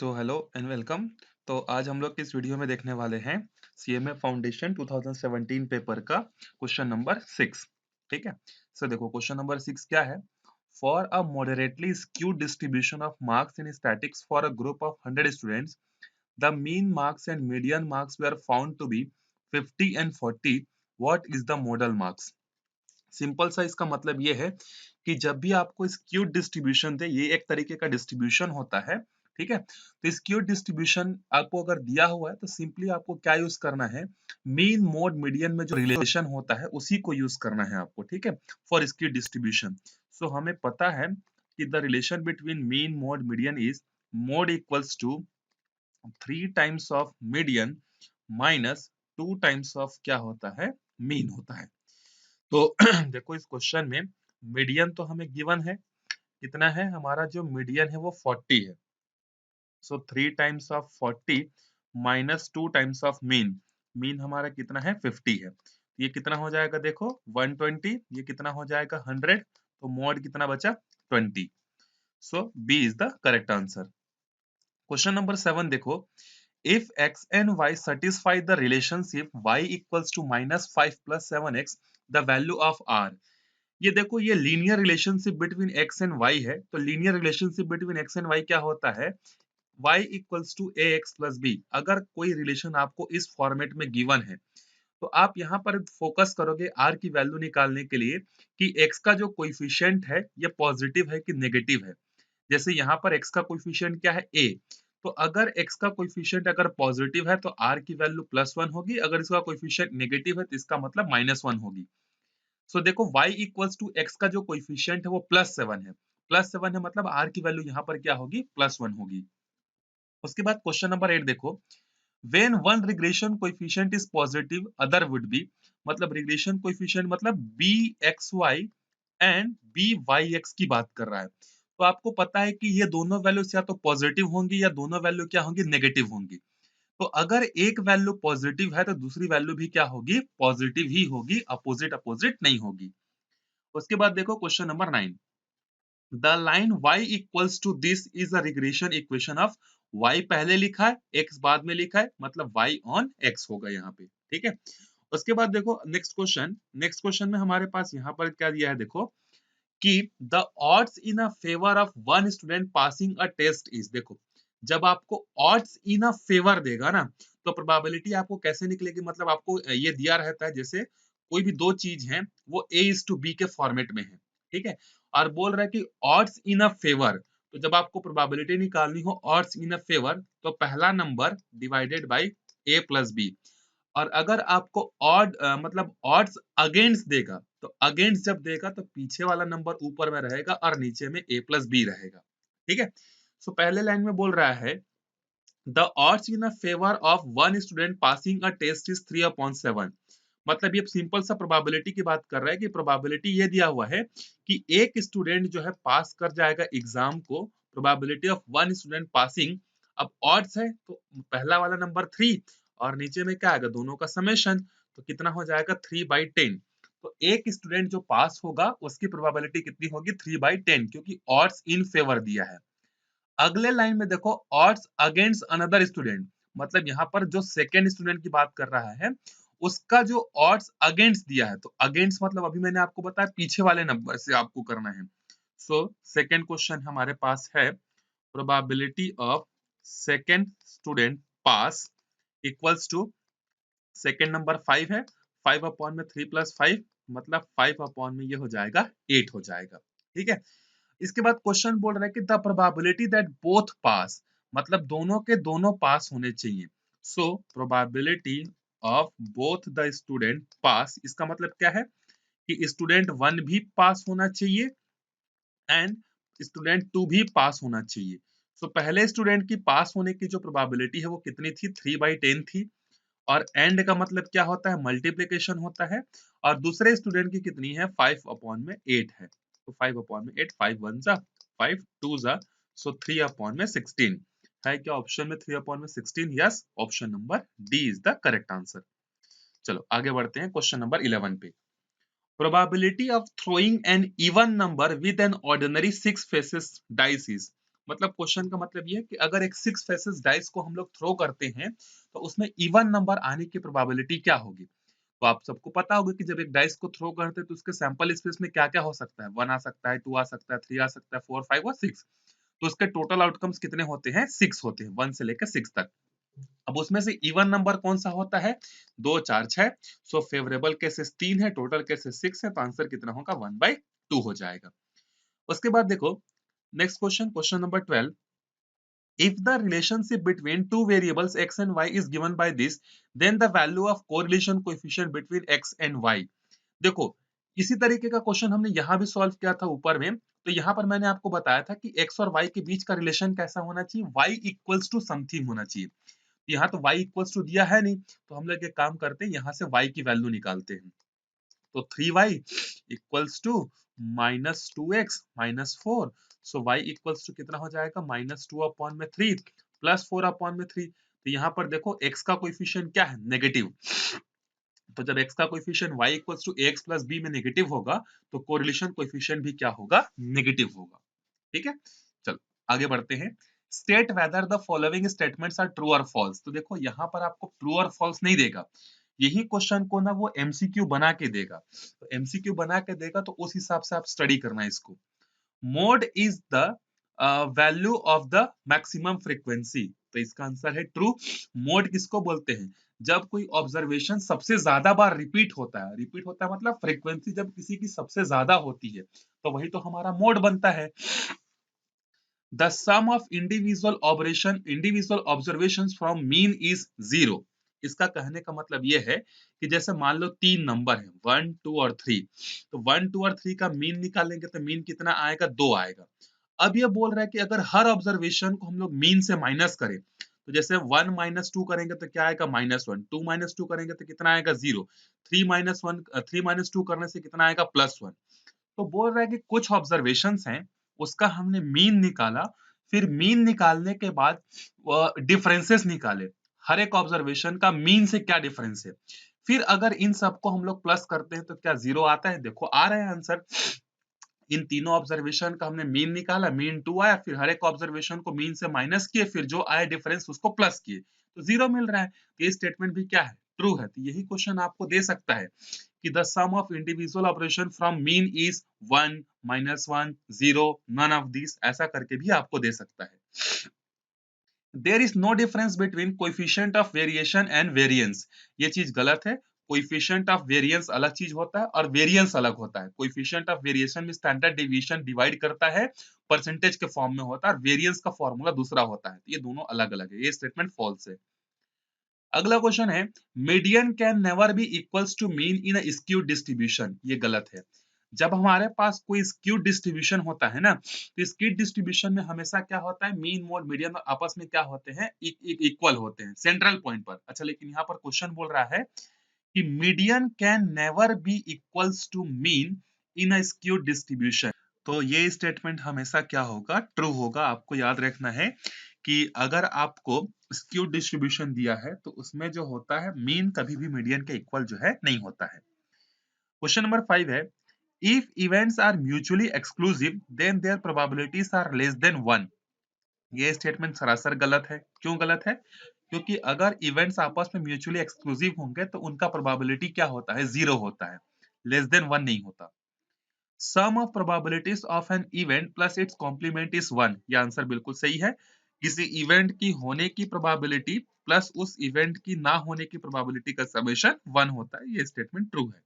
So hello and welcome. तो आज हम लोग इस वीडियो में देखने वाले हैं सीएमए फाउंडेशन 2017 पेपर का क्वेश्चन नंबर 6। ठीक है। सो देखो क्वेश्चन नंबर 6 क्या है। For a moderately skewed distribution of marks in statics for a group of 100 students, the mean marks and median marks were found to be 50 and 40। What is the modal marks. Simple सा इसका मतलब ये है कि जब भी आपको skewed distribution दे, ये एक तरीके का डिस्ट्रीब्यूशन होता है। ठीक है। तो स्क्यूड डिस्ट्रीब्यूशन आपको अगर दिया हुआ है तो सिंपली आपको क्या यूज करना है, मीन मोड मीडियन में जो रिलेशन होता है उसी को यूज करना है आपको। ठीक है। फॉर स्क्यूड डिस्ट्रीब्यूशन, सो हमें पता है कि the relation between mean mode median is mode equals to 3 times of median minus 2 times of क्या होता है, मीन होता है। तो देखो इस क्वेश्चन में मीडियन तो हमें गिवन है, कितना है हमारा जो मीडियन है वो 40 है। सो 3 times of 40 minus 2 times of mean, mean हमारा कितना है 50 है। ये कितना हो जाएगा देखो 120, ये कितना हो जाएगा 100, तो मोड कितना बचा 20। So B is the correct answer. Question number 7 देखो, if x and y satisfy the relationship y equals to -5 plus 7x, the value of r। ये देखो ये linear relationship between x and y है। तो linear relationship between x and y क्या होता है, y equals to ax plus b। अगर कोई रिलेशन आपको इस फॉर्मेट में गिवन है तो आप यहाँ पर फोकस करोगे r की वैल्यू निकालने के लिए कि x का जो कोइफिशिएंट है ये पॉजिटिव है कि नेगेटिव है। जैसे यहाँ पर x का कोइफिशिएंट क्या है a, तो अगर x का कोइफिशिएंट अगर पॉजिटिव है तो r की वैल्यू +1 होगी, अगर इसका कोइफिशिएंट नेगेटिव है तो इसका मतलब -1 होगी। सो देखो y इक्वल्स टू x का जो कोइफिशिएंट है वो +7 है, +7 है मतलब r की वैल्यू यहाँ पर क्या होगी +1 होगी। उसके बाद क्वेश्चन नंबर 8 देखो, when one regression coefficient is positive other would be, मतलब रिग्रेशन कोएफिशिएंट मतलब bxy एंड byx की बात कर रहा है। तो आपको पता है कि ये दोनों वैल्यूज या तो पॉजिटिव होंगी या दोनों वैल्यू क्या होंगी, नेगेटिव होंगी। तो अगर एक वैल्यू पॉजिटिव है तो दूसरी वैल्यू भी क्या होगी, पॉजिटिव ही होगी, अपोजिट अपोजिट नहीं होगी। उसके बाद देखो question number 9, the line y equals to this is a regression equation of, y पहले लिखा है x बाद में लिखा है मतलब y ऑन x होगा यहाँ पे। ठीक है। उसके बाद देखो नेक्स्ट क्वेश्चन में हमारे पास यहाँ पर क्या दिया है देखो कि the odds in a favour of one student passing a test is. देखो जब आपको ऑड्स इन अ फेवर देगा ना तो प्रोबेबिलिटी आपको कैसे निकलेगी, मतलब आपको ये दिया रहता है जैसे कोई भी दो चीज है वो a:b के फॉर्मेट में है। ठीक है। और बोल रहा है कि ऑड्स इन अ फेवर, तो जब आपको प्रोबेबिलिटी निकालनी हो ऑड्स इन अ फेवर तो पहला number divided by a plus B. और अगर आपको ऑड मतलब ऑड्स अगेंस्ट देगा तो अगेंस्ट जब देगा तो पीछे वाला नंबर ऊपर में रहेगा और नीचे में a प्लस बी रहेगा। ठीक है। सो पहले लाइन में बोल रहा है the odds in favour of one student passing a test is 3/7। मतलब ये सिंपल सा प्रोबेबिलिटी की बात कर रहा है कि प्रोबेबिलिटी ये दिया हुआ है कि एक स्टूडेंट जो है पास कर जाएगा एग्जाम को, probability of one student passing. अब ऑड्स है तो पहला वाला नंबर 3 और नीचे में क्या आएगा, दोनों का समेशन, तो कितना हो जाएगा 3/10। तो एक स्टूडेंट जो पास होगा उसकी प्रोबेबिलिटी कितनी होगी 3/10, क्योंकि ऑड्स इन फेवर दिया है। अगले लाइन में देखो ऑड्स अगेंस्ट अनदर स्टूडेंट, मतलब यहाँ पर जो सेकेंड स्टूडेंट की बात कर रहा है उसका जो ऑड्स अगेंस्ट दिया है, तो अगेंस्ट मतलब अभी मैंने आपको बताया पीछे वाले नंबर से आपको करना है। सो सेकेंड क्वेश्चन हमारे पास है probability of second student pass equals to, second number 5 है, 5 अपॉन में 3 प्लस 5 मतलब 5 अपॉन में ये हो जाएगा 8 हो जाएगा। ठीक है। इसके बाद क्वेश्चन बोल रहा है कि द प्रोबेबिलिटी दैट बोथ पास, मतलब दोनों के दोनों पास होने चाहिए। So probability of both the student पास, इसका मतलब क्या है कि स्टूडेंट 1 भी पास होना चाहिए एंड स्टूडेंट 2 भी पास होना चाहिए। सो पहले स्टूडेंट की पास होने की जो प्रोबेबिलिटी है वो कितनी थी, 3/10 थी। और एंड का मतलब क्या होता है, मल्टीप्लिकेशन होता है। और दूसरे स्टूडेंट की कितनी है, 5 अपॉन में 8 है। तो 5 अपॉन में 8, 5 1 जा 5 2 जा, सो 3 अपॉन में 16 है। क्या ऑप्शन में 3 अपॉन में 16? Yes, option number D is the correct answer. चलो आगे बढ़ते हैं क्वेश्चन नंबर 11 पे। Probability of throwing an even number with an ordinary 6 faces dice is, मतलब क्वेश्चन का मतलब ये है कि अगर एक 6 फेसेस डाइस को हम लोग थ्रो करते हैं तो उसमें इवन नंबर आने की प्रोबेबिलिटी क्या होगी। तो आप सबको पता होगा कि जब एक डाइस को थ्रो करते हैं तो उसके सैंपल स्पेस में क्या क्या हो सकता है, 1 आ सकता है, 2 आ सकता है, 3 आ सकता है, 4 5 और 6। तो उसके टोटल आउटकम्स कितने होते हैं, 6 होते हैं, 1 से लेकर 6 तक। अब उसमें से इवन नंबर कौन सा होता है, 2 4 6। सो फेवरेबल केसेस 3 है, टोटल केसेस 6 है, तो आंसर कितना होगा, 1/2 हो जाएगा। उसके बाद देखो next question, question number 12। If the relationship between two variables x and y is given by this, then the value of correlation coefficient between x and y। देखो इसी तरीके का क्वेश्चन हमने यहाँ भी सॉल्व किया था ऊपर में। तो यहाँ पर मैंने आपको बताया था कि x और y के बीच का रिलेशन कैसा होना चाहिए, y इक्वल्स टू समथिंग होना चाहिए। यहाँ तो y इक्वल्स टू दिया है नहीं, तो हम लोग एक काम करते हैं, यहाँ से y की वैल्यू निकालते हैं। तो 3y equals to -2x-4। So y equals to कितना हो जाएगा, -2/3 प्लस 4/3। तो यहाँ पर देखो x का कोएफिशिएंट क्या है, नेगेटिव। तो जब x का coefficient y equals to ax plus b में नेगेटिव होगा तो कोरिलेशन कोएफिशिएंट भी क्या होगा, नेगेटिव होगा। ठीक है, चलो आगे बढ़ते हैं। State whether the following statements are true और फॉल्स। तो देखो यहाँ पर आपको ट्रू और फॉल्स नहीं देगा, यही क्वेश्चन को ना वो एमसीक्यू बना के देगा। तो एमसीक्यू बना के देगा तो उस हिसाब से आप स्टडी करना है इसको। Mode is the value of the maximum frequency. तो इसका आंसर है ट्रू। मोड किसको बोलते हैं, जब कोई ऑब्जर्वेशन सबसे ज्यादा बार रिपीट होता है, रिपीट होता है मतलब फ्रीक्वेंसी जब किसी की सबसे ज्यादा होती है तो वही तो हमारा मोड बनता है। The sum of individual observations from mean is 0। इसका कहने का मतलब यह है कि जैसे मान लो 3 नंबर है 1 2 और 3, तो 1 2 और 3 का मीन निकालेंगे तो मीन कितना आएगा, 2 आएगा। अब ये बोल रहा है कि अगर हर ऑब्जर्वेशन को हम लोग मीन से माइनस करें, तो जैसे 1 - 2 करेंगे तो क्या आएगा, -1, 2 - 2 करेंगे तो कितना आएगा, 0, 3 - 2 करने से कितना आएगा, +1। तो बोल रहा है कि कुछ ऑब्जर्वेशंस हैं उसका हमने मीन निकाला, फिर मीन निकालने के बाद डिफरेंसेस निकाले, हर एक ऑब्जर्वेशन का मीन से क्या डिफरेंस है, फिर अगर इन सबको हम लोग प्लस करते हैं तो क्या 0 आता है, देखो आ रहा है आंसर। इन तीनों ऑब्जर्वेशन का हमने मीन निकाला, मीन 2 आया, फिर हर एक ऑब्जर्वेशन को मीन से माइनस किए, फिर जो आया डिफरेंस उसको प्लस किए, तो 0 मिल रहा है। तो ये स्टेटमेंट भी क्या है, ट्रू है। तो यही क्वेश्चन आपको दे सकता है कि the sum of individual operation from mean is 1 -1 0 none of this, ऐसा करके भी आपको दे सकता है। There is no difference between coefficient of variation and variance. ये चीज गलत है। कोएफिशिएंट ऑफ वेरिएंस अलग चीज होता है और वेरिएंस अलग होता है। कोएफिशिएंट ऑफ वेरिएशन में स्टैंडर्ड डिवीजन डिवाइड करता है, परसेंटेज के फॉर्म में होता है, और वेरिएंस का फॉर्मूला दूसरा होता है। ये दोनों अलग अलग है, ये स्टेटमेंट फॉल्स है। अगला क्वेश्चन है, median can never be equals to mean in a skewed distribution. ये गलत है। जब हमारे पास कोई स्क्यूड डिस्ट्रीब्यूशन होता है ना, तो स्क्यूड डिस्ट्रीब्यूशन में हमेशा क्या होता है, मीन मोड मीडियन आपस में क्या होते हैं, इक्वल होते हैं सेंट्रल पॉइंट पर। अच्छा, लेकिन यहाँ पर क्वेश्चन बोल रहा है कि median can never be equals to mean in a skewed distribution. तो ये स्टेटमेंट हमेशा क्या होगा, ट्रू होगा। आपको याद रखना है कि अगर आपको स्क्यूड डिस्ट्रीब्यूशन दिया है तो उसमें जो होता है मीन कभी भी मीडियन के इक्वल जो है नहीं होता है। क्वेश्चन नंबर 5 है, if events are mutually exclusive then their probabilities are less than 1। ये स्टेटमेंट सरासर गलत है। क्यों गलत है, क्योंकि अगर इवेंट्स आपस में म्यूचुअली एक्सक्लूसिव होंगे तो उनका प्रोबेबिलिटी क्या होता है, 0 होता है, लेस देन 1 नहीं होता। Sum of probabilities of an event plus its complement is 1। ये आंसर बिल्कुल सही है। किसी इवेंट की होने की प्रोबेबिलिटी प्लस उस इवेंट की ना होने की प्रोबेबिलिटी का समेशन 1 होता है। ये स्टेटमेंट ट्रू है।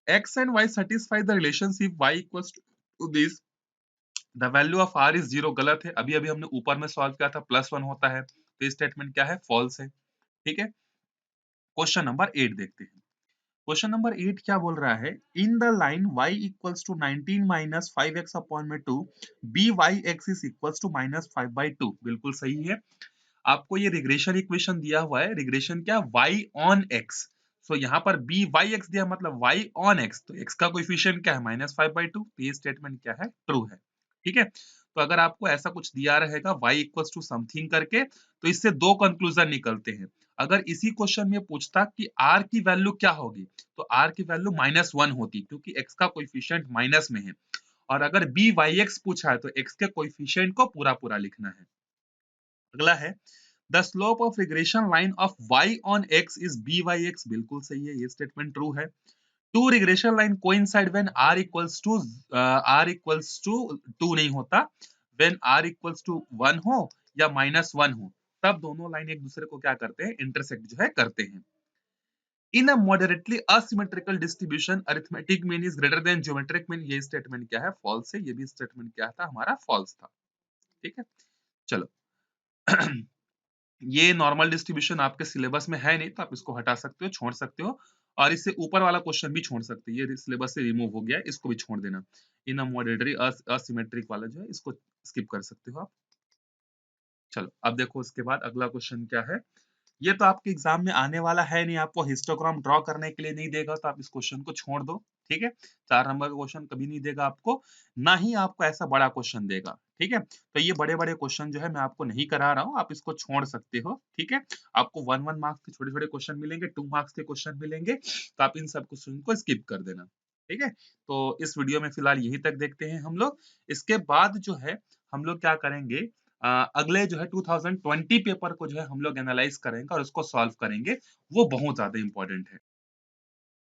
x and y satisfy the relationship y equals to this, the value of r is 0। गलत है। अभी अभी हमने ऊपर में सॉल्व किया था, +1 होता है। तो ये स्टेटमेंट क्या है, फॉल्स है। ठीक है, क्वेश्चन नंबर 8 देखते हैं। क्वेश्चन नंबर 8 क्या बोल रहा है, in the line y equals to 19 minus 5x upon में 2 by x is equals to -5/2। बिल्कुल सही है। आपको ये रिग्रेशन इक्वेशन दिया हुआ है, रिग्रेशन क्या, y ऑन x। सो यहाँ पर b y x दिया मतलब y ऑन x, तो x का कोएफिशिएंट क्या है, -5/2। तो ये स्टेटमेंट क्या है, ट्रू है। ठीक है, तो अगर आपको ऐसा कुछ दिया रहेगा y इक्वल्स टू समथिंग करके, तो इससे दो कंक्लूजन निकलते हैं। अगर इसी क्वेश्चन में पूछता कि r की वैल्यू क्या होगी, तो r की वैल्यू -1 होती, क्योंकि x का कोएफिशिएंट माइनस में है। और अगर बी वाई एक्स पूछा है तो एक्स के कोएफिशिएंट को पूरा पूरा लिखना है। अगला है the slope of regression line of y on x is B Y X, बिल्कुल सही है, ये स्टेटमेंट ट्रू है। Two regression line coincide when r equals to 2 नहीं होता, व्हेन r इक्वल्स टू 1 हो या -1 हो, तब दोनों लाइन एक दूसरे को क्या करते हैं, इंटरसेक्ट जो है करते हैं। In a moderately asymmetrical distribution arithmetic mean is greater than geometric mean, ये स्टेटमेंट क्या है, फॉल्स है। ये भी स्टेटमेंट क्या था हमारा, फॉल्स था। ठीक है, चलो ये नॉर्मल डिस्ट्रीब्यूशन आपके सिलेबस में है नहीं, तो आप इसको हटा सकते हो, छोड़ सकते हो, और इससे ऊपर वाला क्वेश्चन भी छोड़ सकते हो, ये सिलेबस से रिमूव हो गया है, इसको भी छोड़ देना। इन मॉडरेटरी असिमेट्रिक वाला जो है इसको स्किप कर सकते हो आप। चलो अब देखो उसके बाद अगला क्वेश्चन क्या है। ये तो आपके एग्जाम में आने वाला है नहीं, आपको हिस्टोग्राम ड्रॉ करने के लिए नहीं देगा, तो आप इस क्वेश्चन को छोड़ दो। ठीक है, 4 नंबर का क्वेश्चन कभी नहीं देगा आपको, ना ही आपको ऐसा बड़ा क्वेश्चन देगा। ठीक है, तो ये बड़े बड़े क्वेश्चन जो है मैं आपको नहीं करा रहा हूँ, आप इसको छोड़ सकते हो। ठीक है, आपको 1 मार्क्स के छोटे छोटे क्वेश्चन मिलेंगे, 2 मार्क्स के क्वेश्चन मिलेंगे, तो आप इन सब क्वेश्चन को स्किप कर देना। ठीक है, तो इस वीडियो में फिलहाल यहीं तक देखते हैं हम लोग। इसके बाद जो है हम लोग क्या करेंगे, अगले जो है 2020 पेपर को जो है हम लोग एनालाइज करेंगे और उसको सॉल्व करेंगे, वो बहुत ज्यादा इंपॉर्टेंट है।